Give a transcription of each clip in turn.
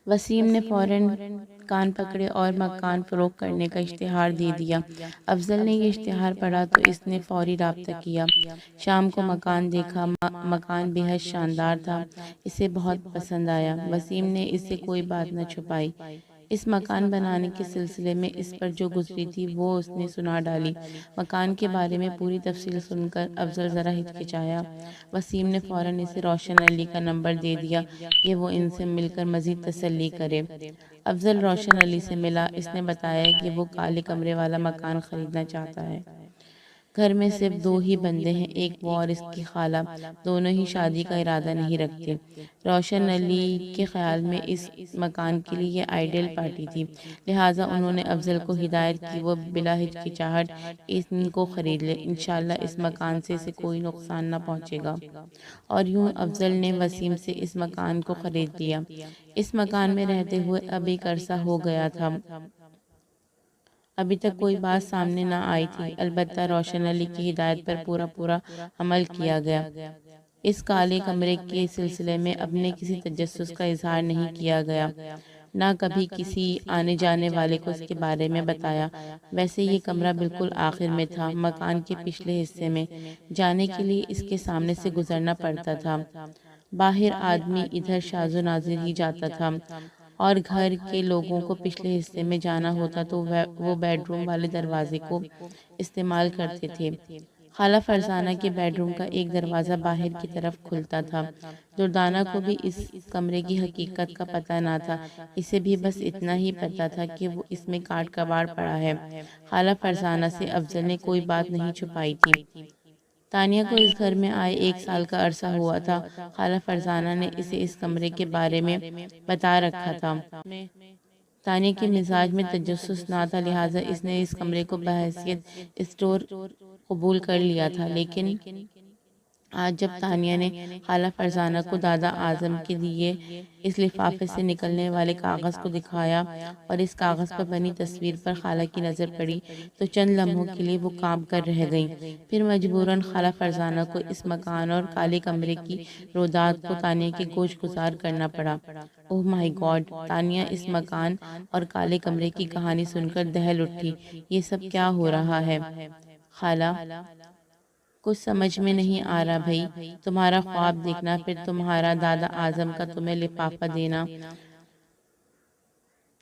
وسیم نے فوراً کان پکڑے اور مکان فروخت کرنے کا اشتہار دے دیا۔ افضل نے یہ اشتہار پڑھا تو اس نے فوری رابطہ کیا۔ شام کو مکان دیکھا، مکان بے حد شاندار تھا، اسے بہت پسند آیا۔ وسیم نے اس سے کوئی بات نہ چھپائی۔ اس مکان بنانے کے سلسلے میں اس پر جو گزری تھی وہ اس نے سنا ڈالی۔ مکان کے بارے میں پوری تفصیل سن کر افضل ذرا ہچکچایا۔ وسیم نے فوراً اسے روشن علی کا نمبر دے دیا کہ وہ ان سے مل کر مزید تسلی کرے۔ افضل روشن علی سے ملا۔ اس نے بتایا کہ وہ کالے کمرے والا مکان خریدنا چاہتا ہے۔ گھر میں صرف دو ہی بندے ہیں، ایک وہ اور اس کی خالہ، دونوں ہی شادی کا ارادہ نہیں رکھتے۔ روشن علی کے خیال میں اس مکان کے لیے یہ آئیڈیل پارٹی تھی، لہٰذا انہوں نے افضل کو ہدایت کی وہ بلا ہچکچاہٹ ان کو خرید لے، انشاءاللہ اس مکان سے اسے کوئی نقصان نہ پہنچے گا۔ اور یوں افضل نے وسیم سے اس مکان کو خرید لیا۔ اس مکان میں رہتے ہوئے اب ایک عرصہ ہو گیا تھا، ابھی تک کوئی بات سامنے نہ آئی تھی، البتہ روشن علی کی ہدایت پر پورا عمل کیا گیا۔ اس کالے کمرے کے سلسلے میں اب نے کسی تجسس کا اظہار نہیں کیا گیا، نہ کبھی کسی آنے جانے والے کو اس کے بارے میں بتایا۔ ویسے یہ کمرہ بالکل آخر میں تھا، مکان کے پچھلے حصے میں۔ جانے کے لیے اس کے سامنے سے گزرنا پڑتا تھا۔ باہر آدمی ادھر شاذ و نادر ہی جاتا تھا، اور گھر کے لوگوں کو پچھلے حصے میں جانا ہوتا تو وہ بیڈ روم والے دروازے کو استعمال کرتے تھے۔ خالہ فرزانہ کے بیڈ روم کا ایک دروازہ باہر کی طرف کھلتا تھا۔ دردانہ کو بھی اس کمرے کی حقیقت کا پتہ نہ تھا، اسے بھی بس اتنا ہی پتہ تھا کہ وہ اس میں کاٹ کباڑ پڑا ہے۔ خالہ فرزانہ سے افضل نے کوئی بات نہیں چھپائی تھی۔ تانیہ کو اس گھر میں آئے 1 سال کا عرصہ ہوا تھا۔ خالہ فرزانہ نے اسے اس کمرے کے بارے میں بتا رکھا تھا۔ تانیہ کے مزاج میں تجسس نہ تھا، لہٰذا اس نے اس کمرے کو بحیثیت اسٹور قبول کر لیا تھا۔ لیکن آج جب تانیہ نے خالہ فرزانہ کو دادا اعظم کے دیے اس لفافے سے نکلنے والے کاغذ کو دکھایا اور اس کاغذ پر بنی تصویر پر خالہ کی نظر پڑی تو چند لمحوں کے لیے وہ کانپ کر رہ گئیں۔ پھر مجبوراً خالہ فرزانہ کو اس مکان اور کالے کمرے کی رویداد کو تانیہ کے گوش گزار کرنا پڑا۔ اوہ مائی گاڈ! تانیہ اس مکان اور کالے کمرے کی کہانی سن کر دہل اٹھی۔ یہ سب کیا ہو رہا ہے؟ خالہ، کچھ سمجھ میں نہیں آ رہا بھئی، تمہارا خواب دیکھنا، پھر تمہارا دادا اعظم کا تمہیں لفافہ دینا،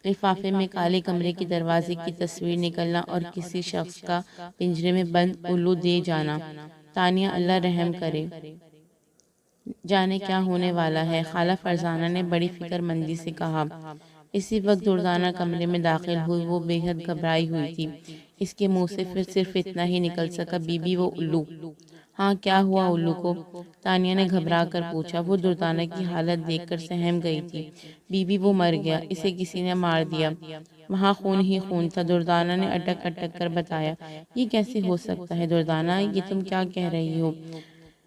لفافے میں کالے کمرے کے دروازے کی تصویر نکلنا اور کسی شخص کا پنجرے میں بند الو دے جانا۔ تانیہ، اللہ رحم کرے، جانے کیا ہونے والا ہے، خالہ فرزانہ نے بڑی فکر مندی سے کہا۔ اسی وقت دردانہ کمرے میں داخل ہوئی۔ وہ بے حد گھبرائی ہوئی تھی، اس کے منہ سے صرف اتنا ہی نکل سکا، بی بی وہ الو؟ ہاں، کیا ہوا الو کو؟ تانیہ نے گھبرا کر پوچھا۔ وہ دردانہ کی حالت دیکھ کر سہم گئی تھی۔ بی بی وہ مر گیا، اسے کسی نے مار دیا، وہاں خون ہی خون تھا، دردانہ نے اٹک اٹک کر بتایا۔ یہ کیسے ہو سکتا ہے دردانہ، یہ تم کیا کہہ رہی ہو؟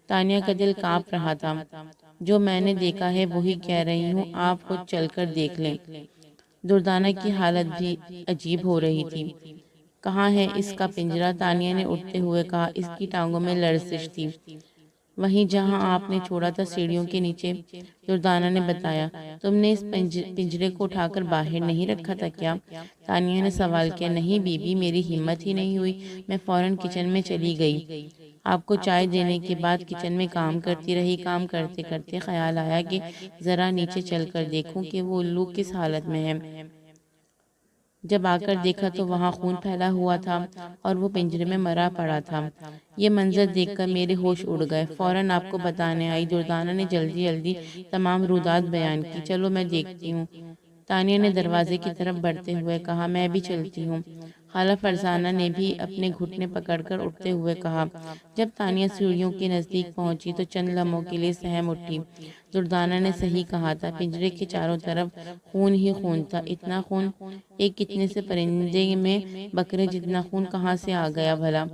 تانیہ کا دل کانپ رہا تھا۔ جو میں نے دیکھا ہے وہی کہہ رہی ہوں، آپ خود چل کر دیکھ لیں۔ دردانہ کی حالت بھی عجیب ہو رہی تھی۔ کہاں ہے اس کا پنجرہ؟ تانیہ نے اٹھتے ہوئے کہا۔ اس کی ٹانگوں میں لرزش تھی۔ وہیں جہاں آپ نے چھوڑا تھا، سیڑھیوں کے نیچے، دردانہ نے بتایا۔ تم نے اس پنجرے کو اٹھا کر باہر نہیں رکھا تھا کیا؟ تانیہ نے سوال کیا۔ نہیں بی بی، میری ہمت ہی نہیں ہوئی، میں فوراً کچن میں چلی گئی۔ آپ کو چائے دینے کے بعد کچن میں کام کرتی رہی۔ کام کرتے کرتے خیال آیا کہ ذرا نیچے چل کر دیکھوں کہ وہ الو کس حالت میں ہے۔ جب آ کر دیکھا تو وہاں خون پھیلا ہوا تھا اور وہ پنجرے میں مرا پڑا تھا۔ یہ منظر دیکھ کر میرے ہوش اڑ گئے، فوراً آپ کو بتانے آئی۔ دردانہ نے جلدی جلدی تمام رویداد بیان کی۔ چلو میں دیکھتی ہوں، تانیہ نے دروازے کی طرف بڑھتے ہوئے کہا۔ میں بھی چلتی ہوں، خالہ فرزانہ نے بھی اپنے گھٹنے پکڑ کر اٹھتے ہوئے کہا۔ جب تانیہ سیڑھیوں کے نزدیک پہنچی تو چند لمحوں کے لیے سہم اٹھی۔ دردانہ نے صحیح کہا تھا، پنجرے کے چاروں طرف خون ہی خون تھا۔ اتنا خون ایک کتنے سے پرندے میں بکرے جتنا خون کہاں سے آ گیا بھلا؟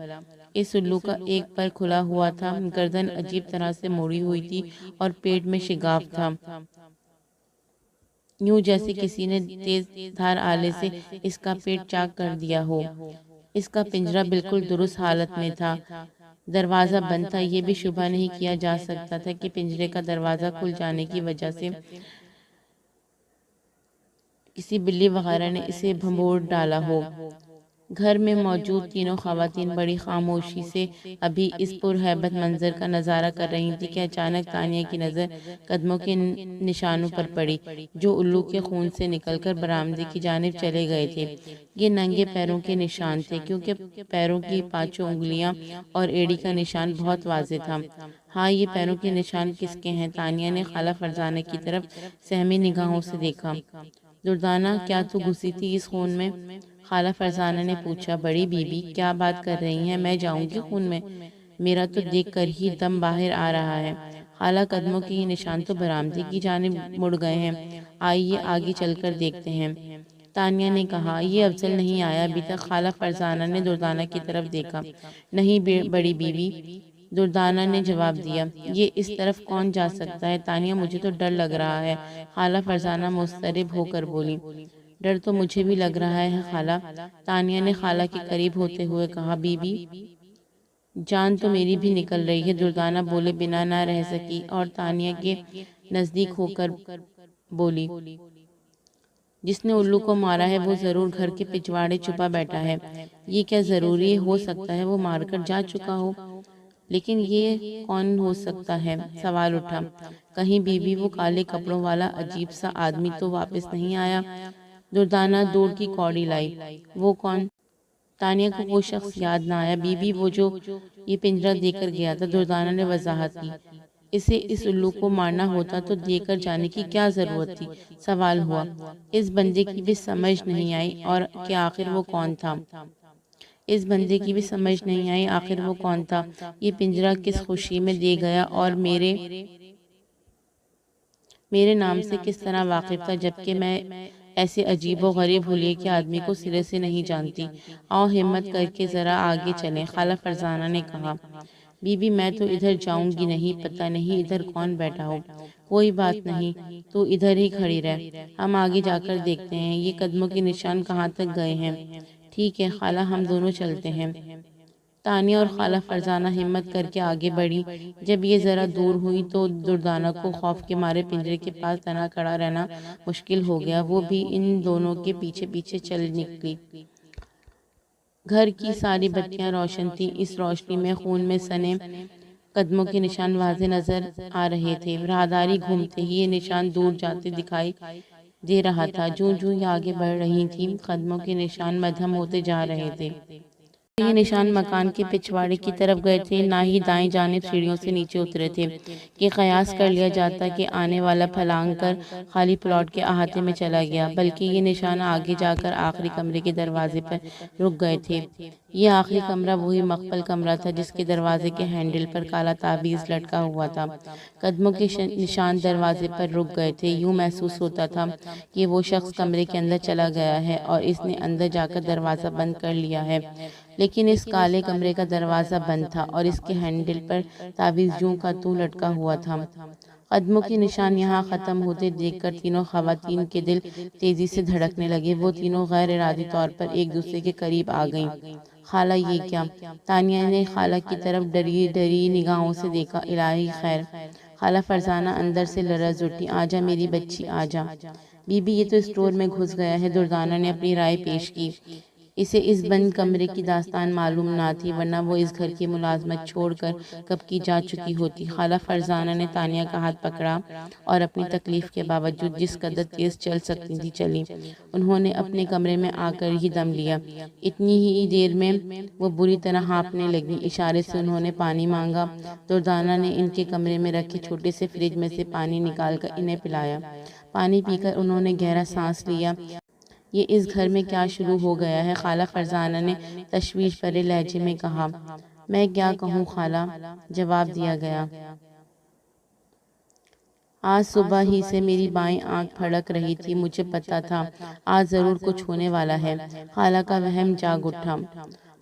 اس الو کا ایک پر کھلا ہوا تھا، گردن عجیب طرح سے موڑی ہوئی تھی اور پیٹ میں شگاف تھا، یوں جیسے کسی نے تیز دھار آلے سے اس کا پیٹ چاک کر دیا ہو۔ اس کا پنجرہ بالکل درست حالت میں تھا، دروازہ بند تھا۔ یہ بھی شبہ نہیں کیا جا سکتا تھا کہ پنجرے کا دروازہ کھل جانے کی وجہ سے کسی بلی وغیرہ نے اسے بھنبوڑ ڈالا ہو۔ گھر میں موجود تینوں خواتین بڑی خاموشی سے ابھی اس پرہیبت منظر کا نظارہ کر رہی تھیں کہ اچانک تانیہ کی نظر قدموں کے نشانوں پر پڑی جو الو کے خون سے نکل کر برآمدے کی جانب چلے گئے تھے۔ یہ ننگے پیروں کے نشان تھے کیونکہ پیروں کی پانچوں انگلیاں اور ایڑی کا نشان بہت واضح تھا۔ ہاں، یہ پیروں کے نشان کس کے ہیں؟ تانیہ نے خالہ فرزانہ کی طرف سہمی نگاہوں سے دیکھا۔ دردانہ، کیا تو گھسی تھی اس خون میں؟ خالہ فرزانہ نے پوچھا۔ بڑی بی بی کیا بات کر رہی ہیں؟ میں جاؤں گی خون میں؟ میرا تو دیکھ کر ہی دم باہر آ رہا ہے۔ خالہ، قدموں کے یہ نشان تو برآمدے کی جانب مڑ گئے ہیں، آئیے آگے چل کر دیکھتے ہیں، تانیہ نے کہا۔ یہ افضل نہیں آیا ابھی تک؟ خالہ فرزانہ نے دردانہ کی طرف دیکھا۔ نہیں بڑی بی بی، دردانہ نے جواب دیا۔ یہ اس طرف کون جا سکتا ہے؟ تانیہ، مجھے تو ڈر لگ رہا ہے، خالہ فرزانہ مضطرب ہو کر بولی۔ ڈر تو مجھے بھی لگ رہا ہے خالہ، تانیہ نے خالہ کے قریب ہوتے ہوئے کہا۔ بی بی، جان تو میری بھی نکل رہی ہے، دردانہ بولے بنا نہ رہ سکی اور تانیہ کے نزدیک ہو کر بولی۔ جس نے الو کو مارا ہے وہ ضرور گھر کے پچھواڑے چھپا بیٹھا ہے۔ یہ کیا ضروری ہو سکتا ہے وہ مار کر جا چکا ہو؟ لیکن یہ کون ہو سکتا ہے؟ سوال اٹھا۔ کہیں بی بی وہ کالے کپڑوں والا عجیب سا آدمی تو واپس نہیں آیا؟ دردانہ دودھ کی کوڑی لائی۔ وہ کون؟ تانیہ کو وہ شخص یاد نہ آیا۔ بی بی، وہ جو یہ پنجرہ دے کر گیا تھا، دردانہ نے وضاحت کی۔ اسے اس الو کو مارنا ہوتا تو دے کر جانے کی کیا ضرورت تھی؟ سوال ہوا۔ اس بندے کی بھی سمجھ نہیں آئی اور کہ آخر وہ کون تھا؟ اس بندے کی بھی سمجھ نہیں آئی آخر وہ کون تھا؟ یہ پنجرہ کس خوشی میں دے گیا اور میرے نام سے کس طرح واقف تھا، جبکہ میں ایسے عجیب و غریب حلیے کے آدمی کو سرے سے نہیں جانتی؟ آؤ ہمت کر کے ذرا آگے چلیں، خالہ فرزانہ نے کہا۔ بی بی، میں تو ادھر جاؤں گی نہیں، پتہ نہیں ادھر کون بیٹھا ہو۔ کوئی بات نہیں، تو ادھر ہی کھڑی رہ، ہم آگے جا کر دیکھتے ہیں یہ قدموں کے نشان کہاں تک گئے ہیں۔ ٹھیک ہے خالہ، ہم دونوں چلتے ہیں۔ تانیہ اور خالہ فرزانہ ہمت کر کے آگے بڑھی۔ جب یہ ذرا دور ہوئی تو دردانہ کو خوف کے مارے پنجرے کے پاس تنہا کھڑا رہنا مشکل ہو گیا۔ وہ بھی ان دونوں کے پیچھے پیچھے چل نکلی۔ گھر کی ساری بتیاں روشن تھیں، اس روشنی میں خون میں سنے قدموں کے نشان واضح نظر آ رہے تھے۔ راہداری گھومتے ہی یہ نشان دور جاتے دکھائی دے رہا تھا۔ جوں جوں یہ آگے بڑھ رہی تھیں، قدموں کے نشان مدھم ہوتے جا رہے تھے۔ یہ نشان مکان کے پچھواڑے کی طرف گئے تھے، نہ ہی دائیں جانب سیڑھیوں سے نیچے اترے تھے کہ قیاس کر لیا جاتا کہ آنے والا پھلانگ کر خالی پلاٹ کے احاطے میں چلا گیا، بلکہ یہ نشان آگے جا کر آخری کمرے کے دروازے پر رک گئے تھے۔ یہ آخری کمرہ وہی مقفل کمرہ تھا جس کے دروازے کے ہینڈل پر کالا تعویذ لٹکا ہوا تھا۔ قدموں کے نشان دروازے پر رک گئے تھے۔ یوں محسوس ہوتا تھا کہ وہ شخص کمرے کے اندر چلا گیا ہے اور اس نے اندر جا کر دروازہ بند کر لیا ہے، لیکن اس کالے کمرے کا دروازہ بند تھا اور اس کے ہینڈل پر تعویذ یوں کا توں لٹکا ہوا تھا۔ قدموں کے نشان یہاں ختم ہوتے دیکھ کر تینوں خواتین کے دل تیزی سے دھڑکنے لگے۔ وہ تینوں غیر ارادی طور پر ایک دوسرے کے قریب آ گئیں۔ خالہ، یہ کیا؟ تانیہ نے خالہ کی طرف ڈری ڈری نگاہوں سے دیکھا۔ الہی خیر! خالہ فرزانہ اندر سے لرز اٹھی۔ آجا میری بچی، آجا۔ بی بی، یہ تو اسٹور میں گھس گیا ہے، دردانہ نے اپنی رائے پیش کی۔ اسے اس بند کمرے کی داستان معلوم نہ تھی، ورنہ وہ اس گھر کی ملازمت چھوڑ کر کب کی جا چکی ہوتی۔ خالہ فرزانہ نے تانیہ کا ہاتھ پکڑا اور اپنی تکلیف کے باوجود جس قدر تیز چل سکتی تھی چلی۔ انہوں نے اپنے کمرے میں آ کر ہی دم لیا۔ اتنی ہی دیر میں وہ بری طرح ہانپنے لگیں۔ اشارے سے انہوں نے پانی مانگا۔ دردانہ نے ان کے کمرے میں رکھے چھوٹے سے فریج میں سے پانی نکال کر انہیں پلایا۔ پانی پی کر انہوں نے گہرا سانس لیا۔ یہ اس گھر میں کیا شروع ہو گیا ہے؟ خالہ فرزانہ نے تشویش بھرے لہجے میں کہا۔ میں کیا کہوں خالہ، جواب دیا گیا۔ آج صبح ہی سے میری بائیں آنکھ پھڑک رہی تھی، مجھے پتا تھا آج ضرور کچھ ہونے والا ہے۔ خالہ کا وہم جاگ اٹھا۔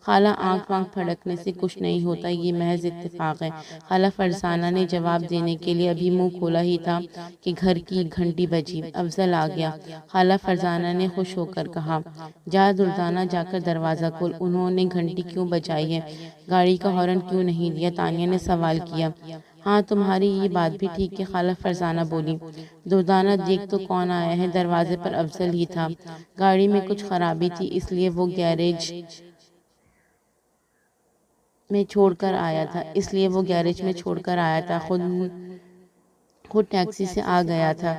خالہ، آنکھ وانکھ پھڑکنے سے کچھ نہیں ہوتا، یہ محض اتفاق ہے، خالہ فرزانہ نے جواب دینے کے لیے ابھی منہ کھولا ہی تھا کہ گھر کی گھنٹی بجی۔ افضل آ گیا، خالہ فرزانہ نے خوش ہو کر کہا۔ جا دردانہ، جا کر دروازہ کھول۔ انہوں نے گھنٹی کیوں بجائی ہے؟ گاڑی کا ہارن کیوں نہیں دیا؟ تانیہ نے سوال کیا۔ ہاں تمہاری یہ بات بھی ٹھیک ہے، خالہ فرزانہ بولی۔ دردانہ دیکھ تو کون آیا ہے، دروازے پر افضل ہی تھا۔ گاڑی میں کچھ خرابی تھی اس لیے وہ گیراج میں چھوڑ کر آیا تھا، خود ٹیکسی سے آ گیا تھا۔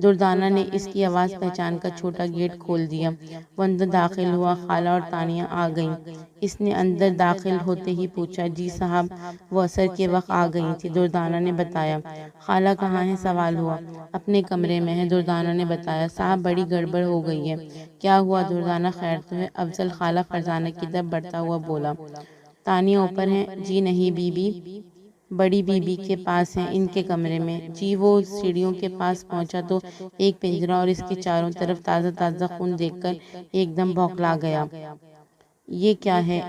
دردانہ نے اس کی آواز پہچان کر چھوٹا گیٹ کھول دیا۔ وہ اندر داخل ہوا، خالہ اور تانیہ آ گئیں۔ اس نے اندر داخل ہوتے ہی پوچھا، جی صاحب وہ عصر کے وقت آ گئی تھی، دردانہ نے بتایا۔ خالہ کہاں ہے؟ سوال ہوا۔ اپنے کمرے میں ہے، دردانہ نے بتایا۔ صاحب بڑی گڑبڑ ہو گئی ہے۔ کیا ہوا دردانہ؟ خیر تو ہے؟ افضل خالہ فرزانہ کی طرف بڑھتا ہوا بولا۔ تانیہ اوپر ہے؟ جی نہیں بی بی، بڑی بی بی کے پاس ہیں، ان کے کمرے میں۔ جی وہ سیڑھیوں کے پاس پہنچا تو ایک پنجرہ اور اس کے چاروں طرف تازہ تازہ خون دیکھ کر ایک دم بھوکلا گیا۔ یہ کیا ہے؟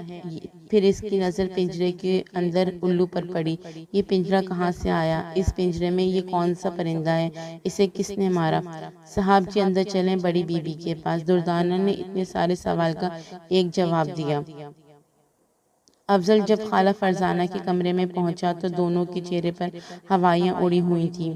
پھر اس کی نظر پنجرے کے اندر الو پر پڑی۔ یہ پنجرہ کہاں سے آیا؟ اس پنجرے میں یہ کون سا پرندہ ہے؟ اسے کس نے مارا؟ صاحب جی اندر چلیں بڑی بی بی کے پاس۔ دردانہ نے اتنے سارے سوال کا ایک جواب دیا۔ افضل جب خالہ فرزانہ کے کمرے میں پہنچا تو دونوں کے چہرے پر ہوائیاں اڑی ہوئی تھیں۔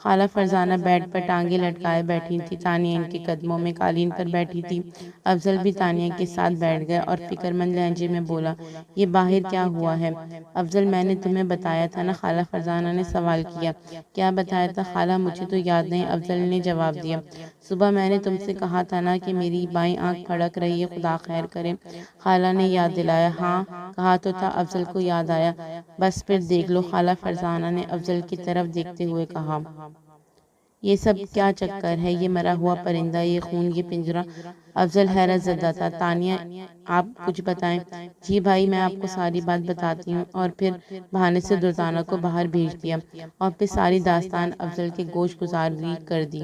خالہ فرزانہ بیڈ پر ٹانگیں لٹکائے بیٹھی تھی، تانیہ ان کے قدموں میں قالین پر بیٹھی تھی۔ افضل بھی تانیہ کے ساتھ بیٹھ گیا اور فکر مند لہجے میں بولا، یہ باہر کیا ہوا ہے؟ افضل میں نے تمہیں بتایا تھا نا، خالہ فرزانہ نے سوال کیا۔ کیا بتایا تھا خالہ؟ مجھے تو یاد نہیں، افضل نے جواب دیا۔ صبح میں نے تم سے کہا تھا نا کہ میری بائیں آنکھ پھڑک رہی ہے، خدا خیر کرے، خالہ نے یاد دلایا۔ ہاں کہا تو تھا، افضل کو یاد آیا۔ بس پھر دیکھ لو، خالہ فرزانہ نے افضل کی طرف دیکھتے ہوئے کہا۔ یہ سب کیا چکر ہے؟ یہ مرا ہوا پرندہ، یہ خون، یہ پنجرہ۔ افضل حیرت زدہ تھا۔ تانیہ آپ کچھ بتائیں۔ جی بھائی میں آپ کو ساری بات بتاتی ہوں، اور پھر بہانے سے دردانہ کو باہر بھیج دیا اور پھر ساری داستان افضل کے گوش گزاری کر دی۔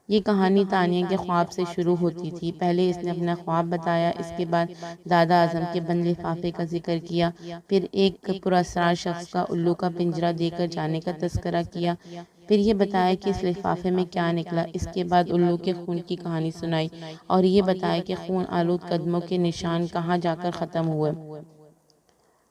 یہ کہانی تانیہ کے خواب سے شروع ہوتی تھی۔ پہلے اس نے اپنا خواب بتایا، اس کے بعد دادا اعظم کے بند لفافے کا ذکر کیا، پھر ایک پراسرار شخص کا الو کا پنجرہ دے کر جانے کا تذکرہ کیا، پھر یہ بتایا کہ اس لفافے میں کیا نکلا، اس کے بعد الو کے خون کی کہانی سنائی اور یہ بتایا کہ خون آلود قدموں کے نشان کہاں جا کر ختم ہوئے۔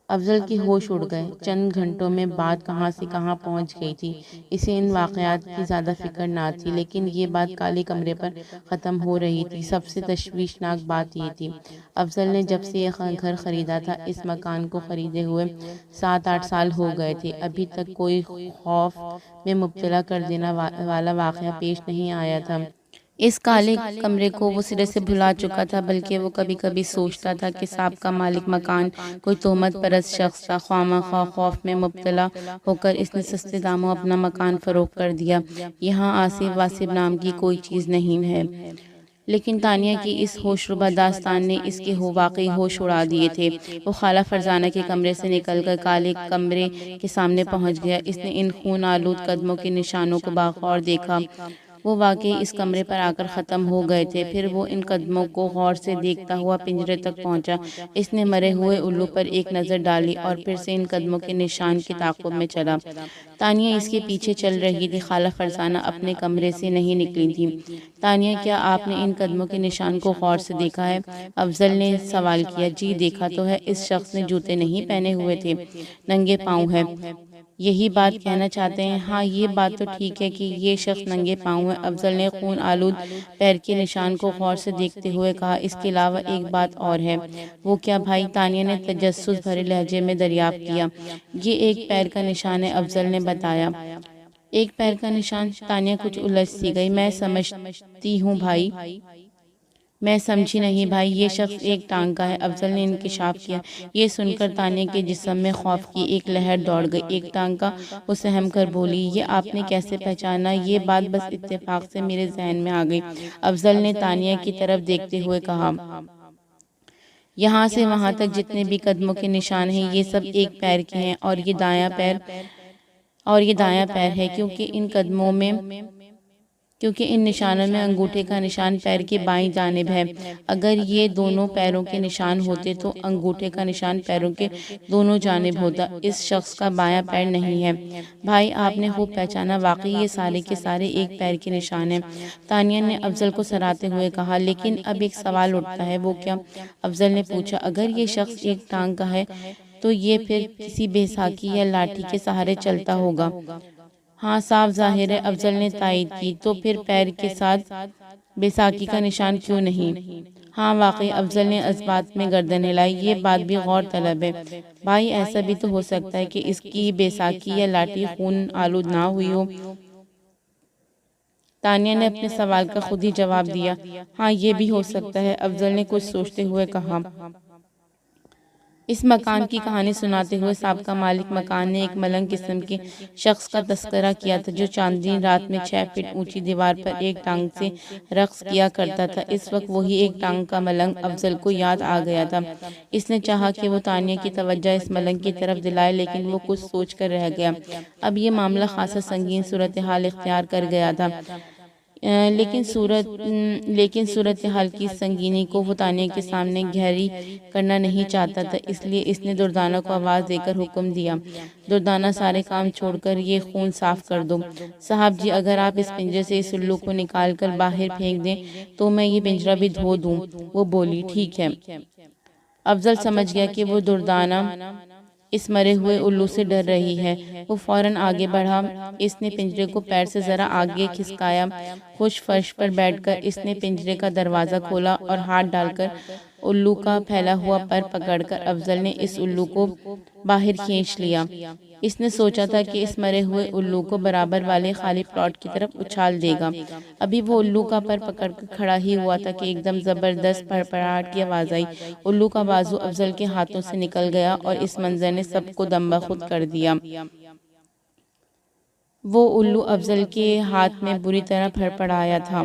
افضل کی ہوش اڑ گئے۔ چند گھنٹوں میں بات کہاں سے کہاں پہنچ گئی تھی۔ اسے ان واقعات کی زیادہ فکر نہ تھی، لیکن یہ بات کالے کمرے پر ختم ہو رہی تھی۔ سب سے تشویشناک بات یہ تھی، افضل نے جب سے یہ گھر خریدا تھا، اس مکان کو خریدے ہوئے 7-8 سال ہو گئے تھے، ابھی تک کوئی خوف میں مبتلا کر دینے والا واقعہ پیش نہیں آیا تھا۔ اس کالے کمرے کو وہ سرے سے بھلا چکا تھا، بلکہ وہ کبھی کبھی سوچتا تھا کہ سابقہ مالک مکان کوئی تہمت پرست شخص تھا۔ خواہ خوف میں مبتلا ہو کر اس نے سستے داموں اپنا مکان فروخت کر دیا۔ یہاں آصف واسف نام کی کوئی چیز نہیں ہے۔ لیکن تانیہ کی اس ہوش ربا داستان نے اس کے واقعی ہوش اڑا دیے تھے۔ وہ خالہ فرزانہ کے کمرے سے نکل کر کالے کمرے کے سامنے پہنچ گیا۔ اس نے ان خون آلود قدموں کے نشانوں کو بغور دیکھا۔ وہ واقعی اس کمرے پر آ کر ختم ہو گئے تھے۔ پھر وہ ان قدموں کو غور سے دیکھتا ہوا پنجرے تک پہنچا۔ اس نے مرے ہوئے الو پر ایک نظر ڈالی اور پھر سے ان قدموں کے نشان کے تعاقب میں چلا۔ تانیہ اس کے پیچھے چل رہی تھی۔ خالہ فرزانہ اپنے کمرے سے نہیں نکلی تھی۔ تانیہ کیا آپ نے ان قدموں کے نشان کو غور سے دیکھا ہے؟ افضل نے سوال کیا۔ جی دیکھا تو ہے، اس شخص نے جوتے نہیں پہنے ہوئے تھے، ننگے پاؤں ہے۔ یہی بات کہنا چاہتے ہیں؟ ہاں یہ بات تو ٹھیک ہے کہ یہ شخص ننگے پاؤں ہے، افضل نے خون آلود پیر کے نشان کو غور سے دیکھتے ہوئے کہا۔ اس کے علاوہ ایک بات اور ہے۔ وہ کیا بھائی؟ تانیہ نے تجسس بھرے لہجے میں دریافت کیا۔ یہ ایک پیر کا نشان ہے، افضل نے بتایا۔ ایک پیر کا نشان؟ تانیہ کچھ الجھ سی گئی۔ میں سمجھتی ہوں بھائی۔ میں سمجھی نہیں بھائی، یہ شخص ایک ٹانگ کا ہے، افضل نے انکشاف کیا۔ یہ سن کر تانیہ کے جسم میں خوف کی ایک لہر دوڑ گئی۔ ایک ٹانگ کا؟ وہ سہم کر بولی۔ یہ آپ نے کیسے پہچانا؟ یہ بات بس اتفاق سے میرے ذہن میں آ گئی، افضل نے تانیہ کی طرف دیکھتے ہوئے کہا۔ یہاں سے وہاں تک جتنے بھی قدموں کے نشان ہیں، یہ سب ایک پیر کے ہیں، اور یہ دایاں پیر ہے، کیونکہ ان نشانوں میں انگوٹھے کا نشان پیر کے بائیں جانب ہے۔ اگر یہ دونوں پیروں کے نشان ہوتے تو انگوٹھے کا نشان پیروں کے دونوں جانب ہوتا۔ اس شخص کا بایاں پیر نہیں ہے۔ بھائی آپ نے خوب پہچانا، واقعی یہ سارے کے سارے ایک پیر کے نشان ہیں، تانیہ نے افضل کو سراہتے ہوئے کہا۔ لیکن اب ایک سوال اٹھتا ہے، وہ کیا؟ افضل نے پوچھا۔ اگر یہ شخص ایک ٹانگ کا ہے تو یہ پھر کسی بیساکھی یا لاٹھی کے سہارے چلتا ہوگا۔ ہاں صاف ظاہر ہے، افضل نے تائید کی، تو پھر پیر کے ساتھ بیساکھی کا نشان کیوں نہیں؟ ہاں واقعی، افضل نے اس بات میں گردن ہلائی، یہ بات بھی غور طلب ہے۔ بھائی ایسا بھی تو ہو سکتا ہے کہ اس کی بیساکھی یا لاٹھی خون آلود نہ ہوئی ہو۔ تانیہ نے اپنے سوال کا خود ہی جواب دیا۔ ہاں یہ بھی ہو سکتا ہے، افضل نے کچھ سوچتے ہوئے کہا۔ اس مکان کی کہانی سناتے ہوئے سابقہ مالک مکان نے ایک ملنگ قسم کے شخص کا تذکرہ کیا تھا جو چاندنی رات میں 6 فٹ اونچی دیوار پر ایک ٹانگ سے رقص کیا کرتا تھا۔ اس وقت وہی ایک ٹانگ کا ملنگ افضل کو یاد آ گیا تھا۔ اس نے چاہا کہ وہ تانیہ کی توجہ اس ملنگ کی طرف دلائے، لیکن وہ کچھ سوچ کر رہ گیا۔ اب یہ معاملہ خاصا سنگین صورتحال اختیار کر گیا تھا، لیکن صورتحال کی سنگینی کو وہ تانیہ کے سامنے گہری کرنا نہیں چاہتا تھا، اس لیے اس نے دردانہ کو آواز دے کر حکم دیا، دردانہ سارے کام چھوڑ کر یہ خون صاف کر دو۔ صاحب جی، اگر آپ اس پنجرے سے اس الو کو نکال کر باہر پھینک دیں تو میں یہ پنجرہ بھی دھو دوں۔ وہ بولی، ٹھیک ہے۔ افضل سمجھ گیا کہ وہ دردانہ اس مرے ہوئے الو سے ڈر رہی ہے۔ وہ فوراً آگے بڑھا، اس نے پنجرے کو پیر سے ذرا آگے کھسکایا۔ خشک فرش پر بیٹھ کر اس نے پنجرے کا دروازہ کھولا اور ہاتھ ڈال کر الو کا پھیلا ہوا پر پکڑ کر افضل نے اس الو کو باہر کھینچ لیا۔ اس نے سوچا تھا کہ اس مرے ہوئے الو کو برابر والے خالی پلاٹ کی طرف اچھال دے گا۔ ابھی وہ الو کا پر پکڑ کر کھڑا ہی ہوا تھا کہ ایک دم زبردست پھڑپڑاہٹ کی آواز آئی۔ الو کا بازو افضل کے ہاتھوں سے نکل گیا اور اس منظر نے سب کو دم بخود کر دیا۔ وہ الو افضل کے ہاتھ میں بری طرح پھڑپڑایا تھا۔